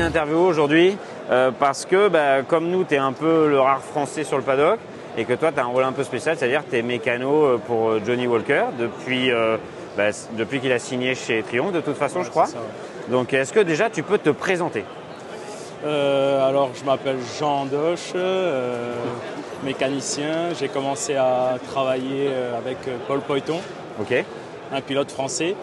interview aujourd'hui parce que comme nous, tu es un peu le rare français sur le paddock et que toi, tu as un rôle un peu spécial, c'est-à-dire que tu es mécano pour Johnny Walker depuis qu'il a signé chez Triumph, de toute façon, je crois. Ça, ouais. Donc, est-ce que déjà, tu peux te présenter? Alors, je m'appelle Jean Doche, mécanicien. J'ai commencé à travailler avec Paul Poiton, Ok. un pilote français.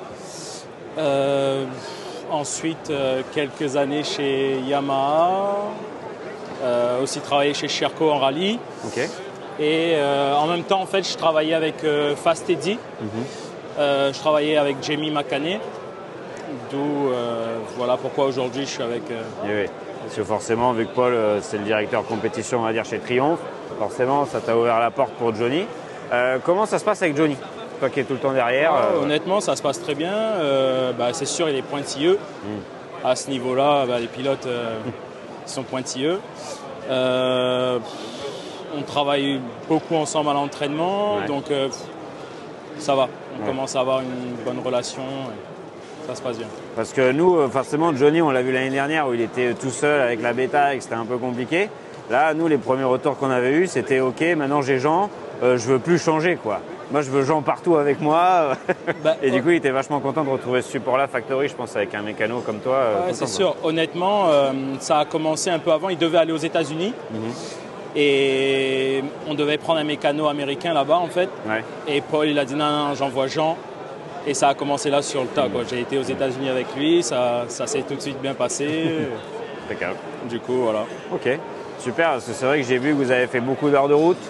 Ensuite, quelques années chez Yamaha. Aussi travaillé chez Sherco en rallye. Ok. Et en même temps, en fait, je travaillais avec Fast Eddy. Je travaillais avec Jamie McCanney. D'où, voilà pourquoi aujourd'hui je suis avec... Oui. Parce que forcément, vu que Paul, c'est le directeur compétition, on va dire, chez Triumph, forcément, ça t'a ouvert la porte pour Johnny. Comment ça se passe avec Johnny? Toi qui es tout le temps derrière. Honnêtement, ça se passe très bien. C'est sûr, il est pointilleux. À ce niveau-là, les pilotes sont pointilleux. On travaille beaucoup ensemble à l'entraînement, donc ça va. On commence à avoir une bonne relation. Ça se passe bien. Parce que nous, forcément, Johnny, on l'a vu l'année dernière où il était tout seul avec la bêta et que c'était un peu compliqué. Là, nous, les premiers retours qu'on avait eus, c'était OK, maintenant j'ai Jean, je veux plus changer, quoi. Moi, je veux Jean partout avec moi. Et du coup, il était vachement content de retrouver ce support-là, Factory, je pense, avec un mécano comme toi. C'est sûr. Honnêtement, ça a commencé un peu avant. Il devait aller aux États-Unis. Et on devait prendre un mécano américain là-bas, en fait. Ouais. Et Paul, il a dit non, j'envoie Jean. Et ça a commencé là sur le tas. J'ai été aux États-Unis avec lui, ça s'est tout de suite bien passé. Impeccable. Du coup, voilà. Ok, super. Parce que c'est vrai que j'ai vu que vous avez fait beaucoup d'heures de route,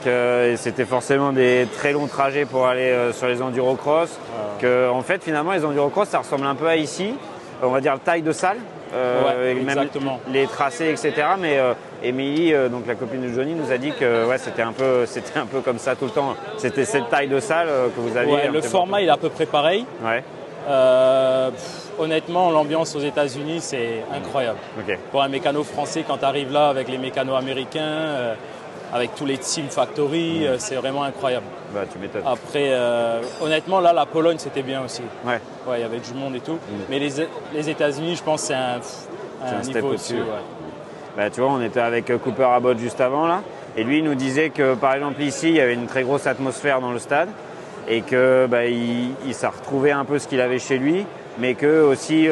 que c'était forcément des très longs trajets pour aller sur les endurocross. Que en fait, finalement, les endurocross, ça ressemble un peu à ici. On va dire taille de salle. Exactement. Même les tracés, etc. Mais Émilie, donc la copine de Johnny, nous a dit que c'était un peu comme ça tout le temps. C'était cette taille de salle que vous aviez. Le format, il est à peu près pareil. Ouais. Honnêtement, l'ambiance aux États-Unis, c'est incroyable. Okay. Pour un mécano français, quand tu arrives là avec les mécanos américains, avec tous les Team Factory, c'est vraiment incroyable. Tu m'étonnes. Après, honnêtement, là, la Pologne, c'était bien aussi. Ouais. Il y avait du monde et tout. Mais les États-Unis, je pense, c'est un niveau au-dessus. Tu vois, on était avec Cooper Abbott juste avant là, et lui il nous disait que par exemple ici il y avait une très grosse atmosphère dans le stade et que il s'est retrouvé un peu ce qu'il avait chez lui, mais que aussi,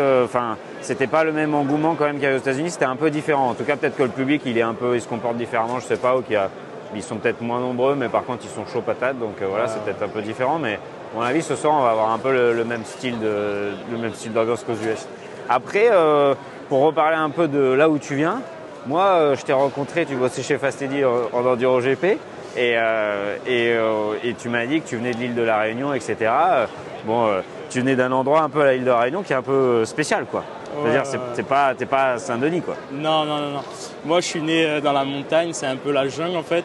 c'était pas le même engouement quand même qu'il y avait aux États-Unis, c'était un peu différent. En tout cas, peut-être que le public il se comporte différemment, je sais pas, ou ils sont peut-être moins nombreux, mais par contre ils sont chauds patates, donc c'est peut-être un peu différent. Mais à mon avis, ce soir on va avoir un peu le même style d'ambiance qu'aux US. Après, pour reparler un peu de là où tu viens. Moi, je t'ai rencontré, tu bossais chez Fast Eddy en Enduro GP et tu m'as dit que tu venais de l'île de la Réunion, etc. Tu venais d'un endroit un peu à l'île de la Réunion qui est un peu spécial, quoi. C'est-à-dire, t'es pas à Saint-Denis, quoi. Non. Moi, je suis né dans la montagne, c'est un peu la jungle, en fait.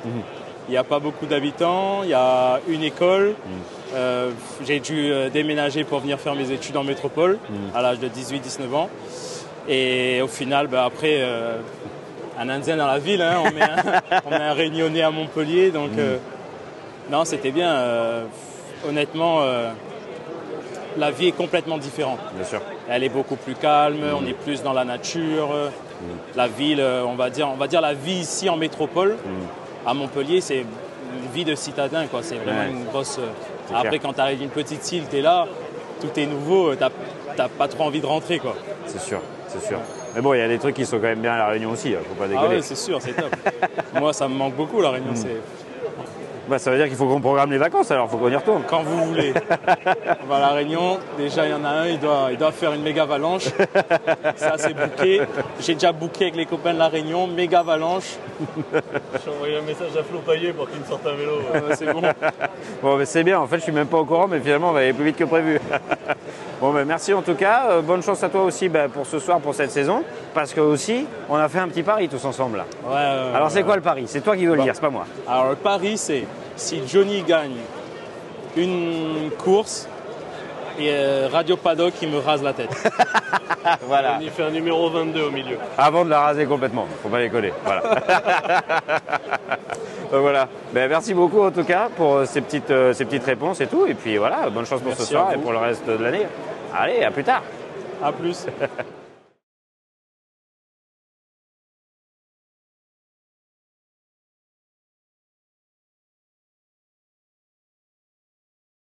Il n'y a pas beaucoup d'habitants, il y a une école. J'ai dû déménager pour venir faire mes études en métropole à l'âge de 18-19 ans. Et au final, après... un Indien dans la ville, hein, on met un Réunionnais à Montpellier, donc non, c'était bien. Honnêtement, la vie est complètement différente. Bien sûr. Elle est beaucoup plus calme, on est plus dans la nature. La ville, on va dire la vie ici en métropole, à Montpellier, c'est une vie de citadin, quoi. C'est vraiment une grosse. Après, quand tu arrives d'une petite île, tu es là, tout est nouveau, t'as pas trop envie de rentrer, quoi. C'est sûr. Mais bon, il y a des trucs qui sont quand même bien à La Réunion aussi, faut pas déconner. Ah oui, c'est sûr, c'est top. Moi, ça me manque beaucoup, La Réunion. Ça veut dire qu'il faut qu'on programme les vacances, alors faut qu'on y retourne. Quand vous voulez. On va à La Réunion, déjà il y en a un, il doit faire une méga avalanche. Ça, c'est booké. J'ai déjà booké avec les copains de La Réunion, méga avalanche. J'ai envoyé un message à Flo Paillet pour qu'il me sorte un vélo. C'est bon. Bon, c'est bien, en fait, je suis même pas au courant, mais finalement, on va aller plus vite que prévu. Bon, merci en tout cas. Bonne chance à toi aussi pour ce soir, pour cette saison. Parce que aussi, on a fait un petit pari tous ensemble là. Alors, c'est quoi le pari? C'est toi qui veux le dire, c'est pas moi. Alors, le pari, c'est si Johnny gagne une course et Radio Paddock qui me rase la tête. Voilà. On y fait un numéro 22 au milieu. Avant de la raser complètement, faut pas décoller. Voilà. Donc voilà. Merci beaucoup en tout cas pour ces petites réponses et tout. Et puis voilà, bonne chance pour ce soir et pour le reste de l'année. Allez, à plus tard. À plus.